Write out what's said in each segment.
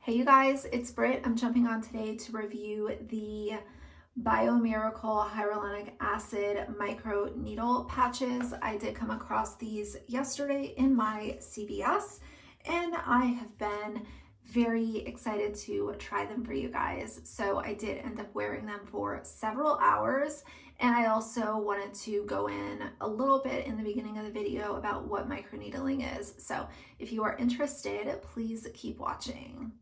Hey you guys, it's Britt. I'm jumping on today to review the Biomiracle Hyaluronic Acid Microneedle patches. I did come across these yesterday in my CVS and I have been very excited to try them for you guys. So I did end up wearing them for several hours, and I also wanted to go in a little bit in the beginning of the video about what microneedling is. So if you are interested, please keep watching.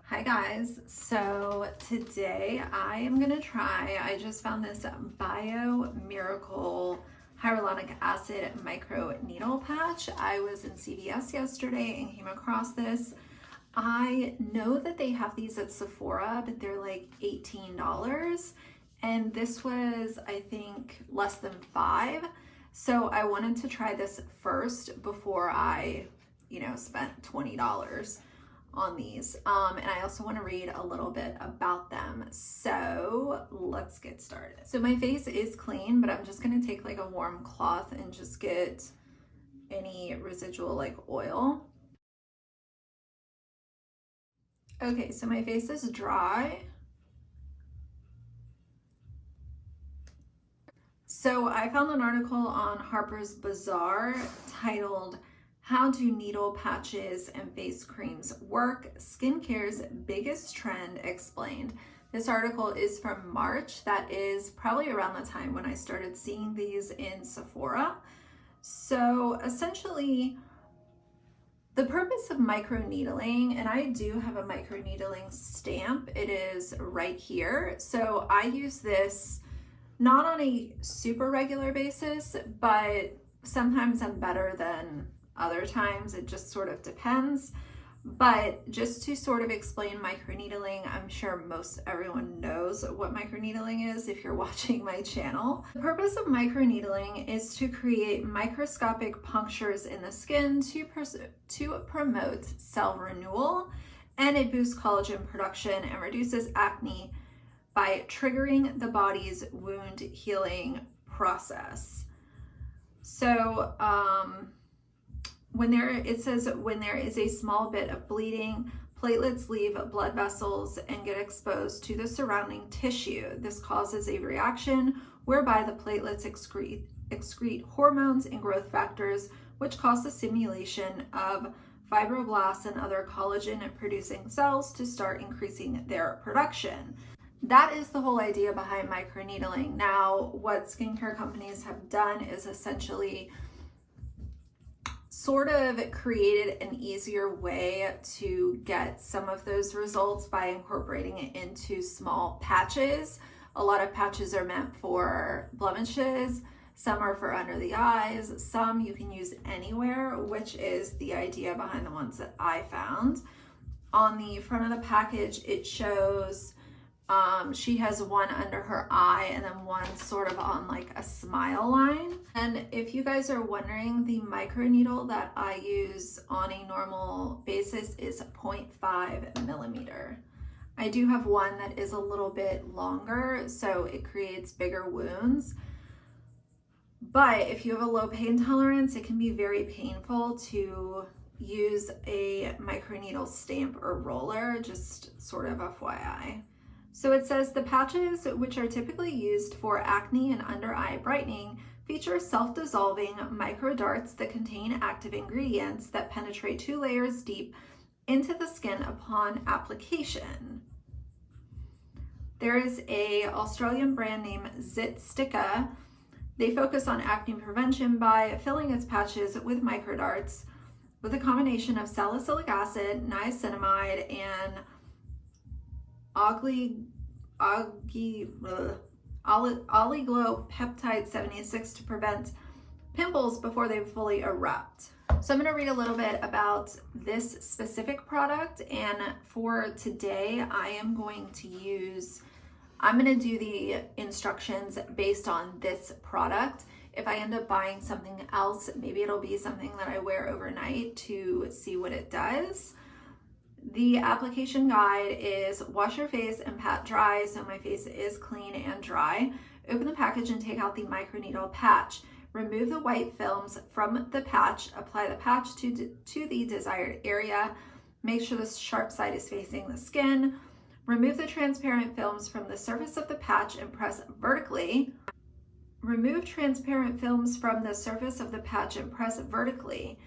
Hi guys, so today I am gonna try, I just found this Biomiracle Hyaluronic Acid Microneedle patch. I was in CVS yesterday and came across this. I know that they have these at Sephora, but they're like $18. And this was, I think, less than $5. So I wanted to try this first before I, spent $20 on these. And I also want to read a little bit about them. So let's get started. So my face is clean, but I'm just going to take like a warm cloth and just get any residual like oil. Okay, so my face is dry. So I found an article on Harper's Bazaar titled "How Do Needle Patches and Face Creams Work? Skincare's Biggest Trend Explained." This article is from March. That is probably around the time when I started seeing these in Sephora. So essentially, the purpose of microneedling, and I do have a microneedling stamp, it is right here. So I use this not on a super regular basis, but sometimes I'm better than other times. It just sort of depends. But just to sort of explain microneedling, I'm sure most everyone knows what microneedling is if you're watching my channel. The purpose of microneedling is to create microscopic punctures in the skin to promote cell renewal, and it boosts collagen production and reduces acne by triggering the body's wound healing process. So it says when there is a small bit of bleeding, platelets leave blood vessels and get exposed to the surrounding tissue. This causes a reaction whereby the platelets excrete hormones and growth factors, which cause the stimulation of fibroblasts and other collagen-producing cells to start increasing their production. That is the whole idea behind microneedling. Now, what skincare companies have done is essentially sort of created an easier way to get some of those results by incorporating it into small patches. A lot of patches are meant for blemishes, some are for under the eyes, some you can use anywhere, which is the idea behind the ones that I found. On the front of the package, it shows she has one under her eye and then one sort of on like a smile line. And if you guys are wondering, the microneedle that I use on a normal basis is 0.5 millimeter. I do have one that is a little bit longer, so it creates bigger wounds. But if you have a low pain tolerance, it can be very painful to use a microneedle stamp or roller, just sort of FYI. So it says the patches, which are typically used for acne and under eye brightening, feature self-dissolving micro darts that contain active ingredients that penetrate 2 layers deep into the skin upon application. There is an Australian brand named Zitstica. They focus on acne prevention by filling its patches with micro darts with a combination of salicylic acid, niacinamide, and oligopeptide 76 to prevent pimples before they fully erupt. So I'm going to read a little bit about this specific product, and for today I'm going to do the instructions based on this product. If I end up buying something else, maybe it'll be something that I wear overnight to see what it does. The application guide is wash your face and pat dry, so my face is clean and dry. Open the package and take out the microneedle patch. Remove the white films from the patch, apply the patch to the desired area. Make sure the sharp side is facing the skin. Remove the transparent films from the surface of the patch and press vertically. Remove transparent films from the surface of the patch and press vertically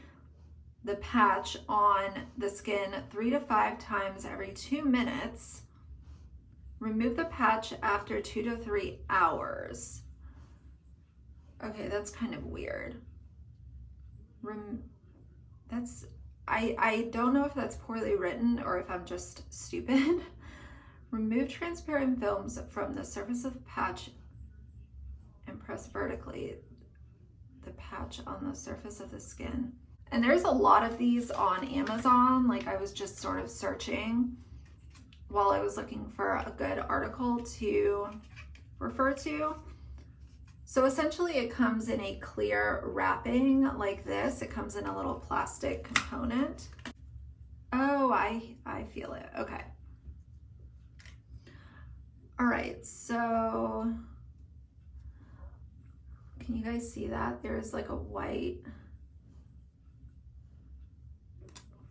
the patch on the skin 3 to 5 times every 2 minutes. Remove the patch after 2 to 3 hours. Okay, that's kind of weird. I don't know if that's poorly written or if I'm just stupid. Remove transparent films from the surface of the patch and press vertically the patch on the surface of the skin. And there's a lot of these on Amazon. Like, I was just sort of searching while I was looking for a good article to refer to. So essentially it comes in a clear wrapping like this. It comes in a little plastic component. Oh, I feel it. Okay. All right, so can you guys see that? There's like a white.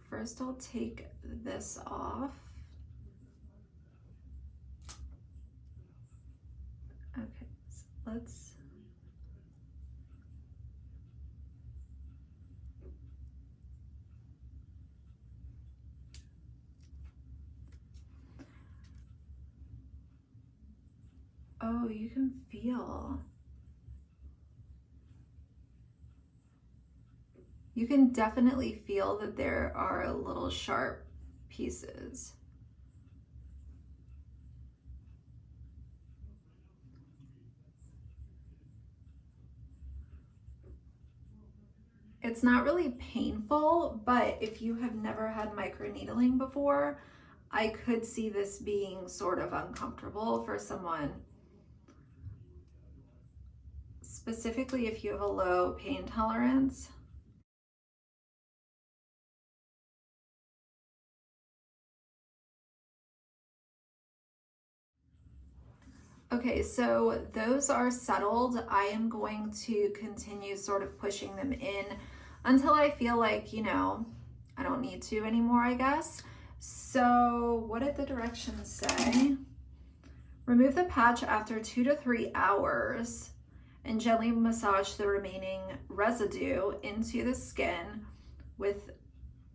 First I'll take this off. Okay, so let's. Oh, you can feel. You can definitely feel that there are little sharp pieces. It's not really painful, but if you have never had microneedling before, I could see this being sort of uncomfortable for someone. Specifically if you have a low pain tolerance. Okay, so those are settled. I am going to continue sort of pushing them in until I feel like, you know, I don't need to anymore, I guess. So what did the directions say? Remove the patch after 2 to 3 hours and gently massage the remaining residue into the skin with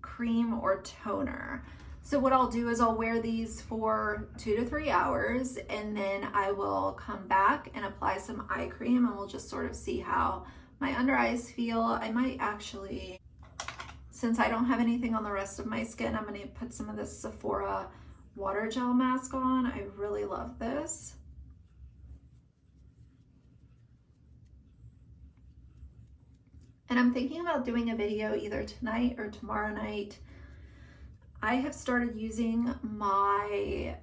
cream or toner. So what I'll do is I'll wear these for 2 to 3 hours, and then I will come back and apply some eye cream, and we'll just sort of see how my under eyes feel. I might actually, since I don't have anything on the rest of my skin, I'm gonna put some of this Sephora water gel mask on. I really love this. And I'm thinking about doing a video either tonight or tomorrow night. I have started using my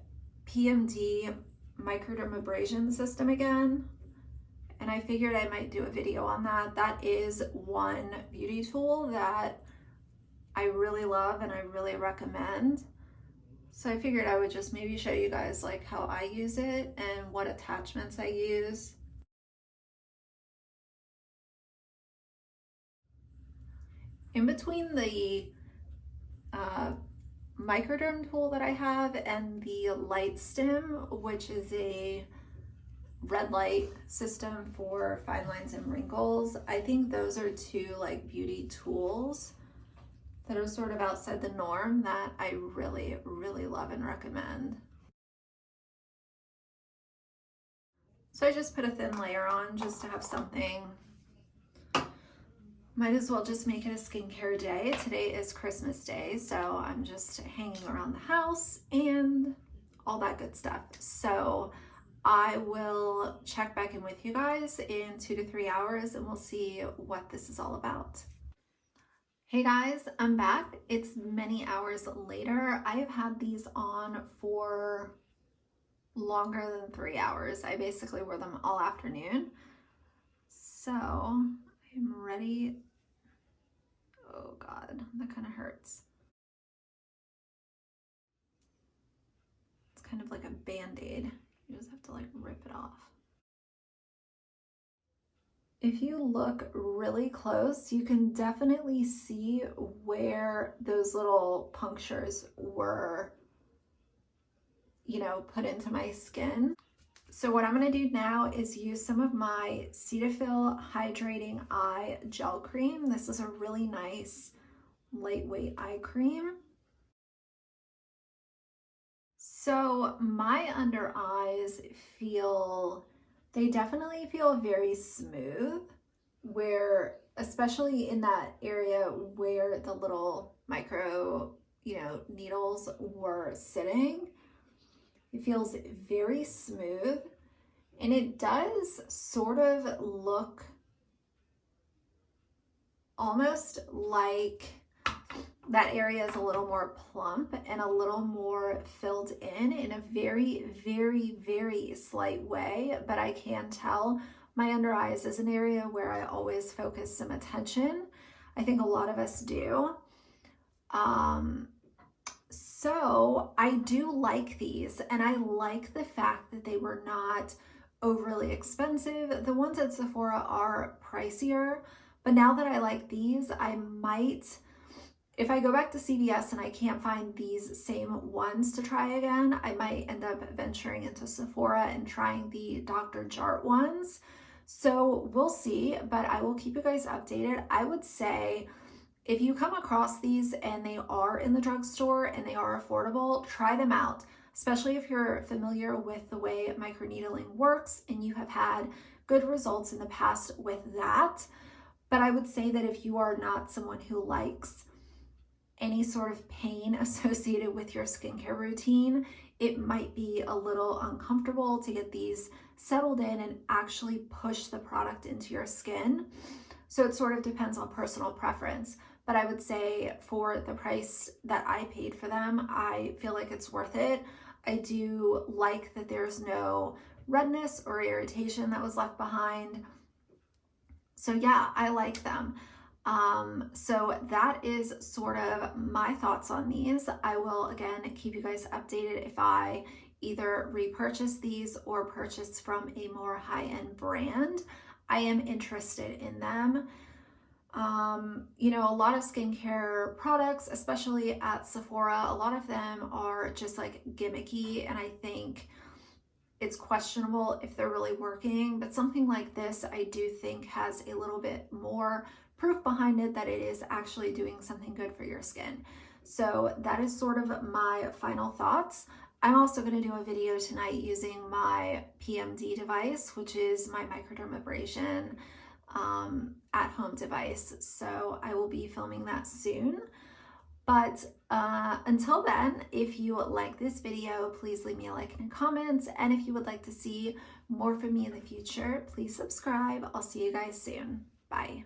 PMD microdermabrasion system again, and I figured I might do a video on that. That is one beauty tool that I really love and I really recommend. So I figured I would just maybe show you guys like how I use it and what attachments I use. In between the microderm tool that I have and the light stim, which is a red light system for fine lines and wrinkles, I think those are two like beauty tools that are sort of outside the norm that I really, really love and recommend. So I just put a thin layer on just to have something. Might as well just make it a skincare day. Today is Christmas Day, so I'm just hanging around the house and all that good stuff. So I will check back in with you guys in 2 to 3 hours and we'll see what this is all about. Hey guys, I'm back. It's many hours later. I have had these on for longer than 3 hours. I basically wore them all afternoon. So I'm ready. Oh God, that kind of hurts. It's kind of like a band-aid. You just have to like rip it off. If you look really close, you can definitely see where those little punctures were, you know, put into my skin. So what I'm going to do now is use some of my Cetaphil Hydrating Eye Gel Cream. This is a really nice lightweight eye cream. So my under eyes they definitely feel very smooth, where especially in that area where the little micro, needles were sitting, it feels very smooth, and it does sort of look almost like that area is a little more plump and a little more filled in a very, very, very slight way. But I can tell my under eyes is an area where I always focus some attention. I think a lot of us do. So I do like these, and I like the fact that they were not overly expensive. The ones at Sephora are pricier, but now that I like these, I might, if I go back to CVS and I can't find these same ones to try again, I might end up venturing into Sephora and trying the Dr. Jart ones. So we'll see, but I will keep you guys updated. I would say if you come across these and they are in the drugstore and they are affordable, try them out, especially if you're familiar with the way microneedling works and you have had good results in the past with that. But I would say that if you are not someone who likes any sort of pain associated with your skincare routine, it might be a little uncomfortable to get these settled in and actually push the product into your skin. So it sort of depends on personal preference. But I would say for the price that I paid for them, I feel like it's worth it. I do like that there's no redness or irritation that was left behind. So yeah, I like them. So that is sort of my thoughts on these. I will again keep you guys updated if I either repurchase these or purchase from a more high-end brand. I am interested in them. A lot of skincare products, especially at Sephora, a lot of them are just like gimmicky, and I think it's questionable if they're really working. But something like this, I do think has a little bit more proof behind it that it is actually doing something good for your skin. So that is sort of my final thoughts. I'm also going to do a video tonight using my PMD device, which is my microdermabrasion at-home device. So I will be filming that soon. But until then, if you like this video, please leave me a like and a comment. And if you would like to see more from me in the future, please subscribe. I'll see you guys soon. Bye.